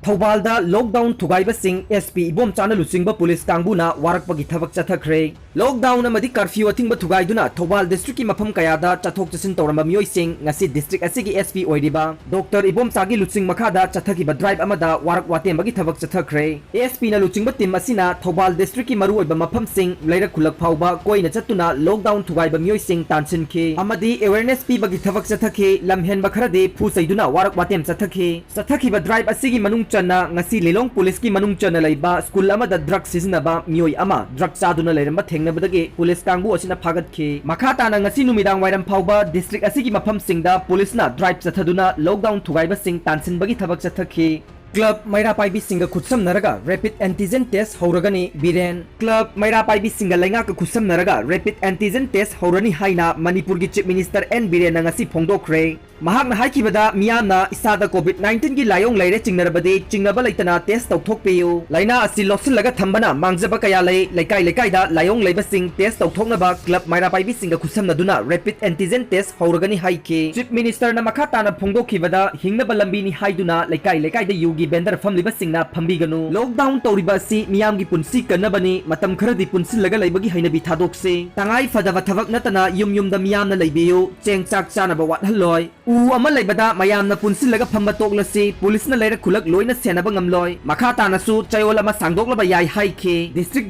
Thoubal da lockdown Thugaibasing SP ibom chana luchingba police kangbuna warakpagi thabak chathakre lockdown amadi curfew athingba thugaiduna Thoubal district ki mafam kayada chathok chasin tawramba miyoi sing ngasi district asigi SP oiriba Dr ibom chagi luching makhada chathakiba drive amada warak watembagi thabak chathakre SP na luchingba team asina Thoubal district ki maru oiba mafam sing leirak khulak phauba koina chatuna lockdown thugaiba miyoi sing tansin ke amadi awareness pi bagi thabak chathake lamhen bakharade phu saiduna warak watem chathakiba drive asigi manung chana ngasi lelong police ki manung chana laiba school amada drug sizinaba miyoi ama drug chaduna leiramba thengnabadagi police kangbu asina phagat ke makata na ngasi numidang wairam phauba district asigi mafam singda police na drive chathaduna lockdown Thugaibasing tansin bagi thabak chathake Club Maira Paibi Singa Kutsam Naraga Rapid Antigen Test Hauragani Biren Club Maira Paibi Singa Lenga Kutsam Naraga Rapid Antigen Test Haurani Haina Manipur gi Chief Minister N Biren ngasi phongdokre Mahakna haikibada miyamna isada COVID-19 gi layong leire chingnarabade chingnaba leitana test tawthokpeyu laina asi loksilaga thambana mangjaba kaya laikai da layong leibasing test tawthoknaba Club Maira Paibi Singa Khusamnaduna Rapid Antigen Test Hauragani haike Chief Minister na makhatana phongdokhibada hingnaba lambi ni haiduna laikai da yugi bender famliba singna phambiganu lockdown tawriba si miyamgi punsi kanabani matam kharadi punsilaga leibagi hainabi thadokse tangai fadaba thabak natana yumda miyamna leibiyu chengchak chanaba wathalloi u ama leibada mayamna punsilaga phamba toklasi police na leira khulak loina senaba ngamloi makhata nasu chayola ma sangdoklaba yai haike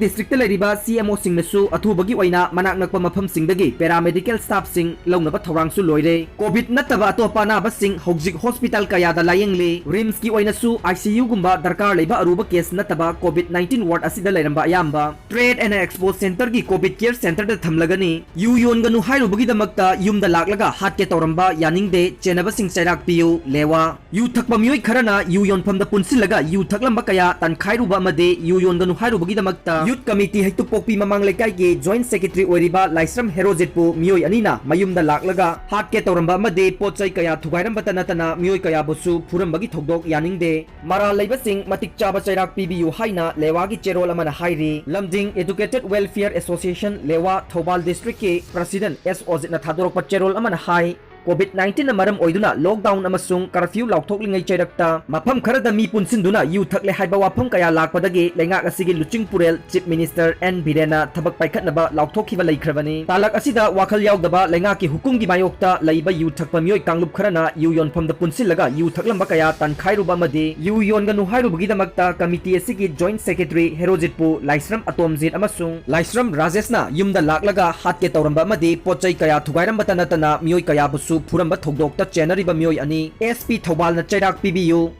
district leiriba CMO singnasu athubagi oina manak nakpa mafam singdagi paramedical staff sing launaba thorangsu loire covid nataba atopa na basing hojik hospital kayada layengle rims ki oina su ICU gumba darkar leiba aruba case nataba COVID-19 ward asida leiramba ayamba Trade and Expo Center gi COVID care center da thamlagani Yon ganu Hairubagidamakta Yumda Laklaga Hatke Touramle yaningde chenabasing sairak piyu lewa yu thakpa miyoi kharana yon phamda punsilaga yu thaklamba kaya tankhairuba amade yon ganu Hairubagidamakta youth committee haitupokpi mamang lekai gi joint secretary oiriba laisram herojetpu miyoi anina mayumda laklaga Hatke Touramle amade pochai kaya thugairamba tanatana miyoi kaya bosu phurambagi thokdok yaningde Mara Laibasing Matik Chaba Chairak PBU Haina Lewagi Cherol Amana Hairi Lamding Educated Welfare Association Lewa Thoubal District ke President S Ozitna Thadorok Cherol Amana Hai COVID-19 na maram oiduna lockdown amasung curfew laukthoklingai chairakta mafam kharada mi punsinduna yu thakle haiba wafam kaya lakpadagi lenga asigi luching purel Chief Minister N Birena thabak paikhatnaba laukthokiba leikhrabani talak asida wakhal yaudaba lenga ki hukum gi mayokta leiba yu thakpa miyoi kanglup kharana yu yonfamda punsilaga yu thaklamba kaya tankhairuba made yu yon ganu Hairubagidamakta committee asigi joint secretary herojitpu laisram atomjit amasung laisram rajeshna Yumda Laklaga Hatke Touramle made pochai kaya thugairamba tanatana miyoi kaya busu Phuramba thokdokta chenariba miyoi ani SP Thoubal na chairak PBU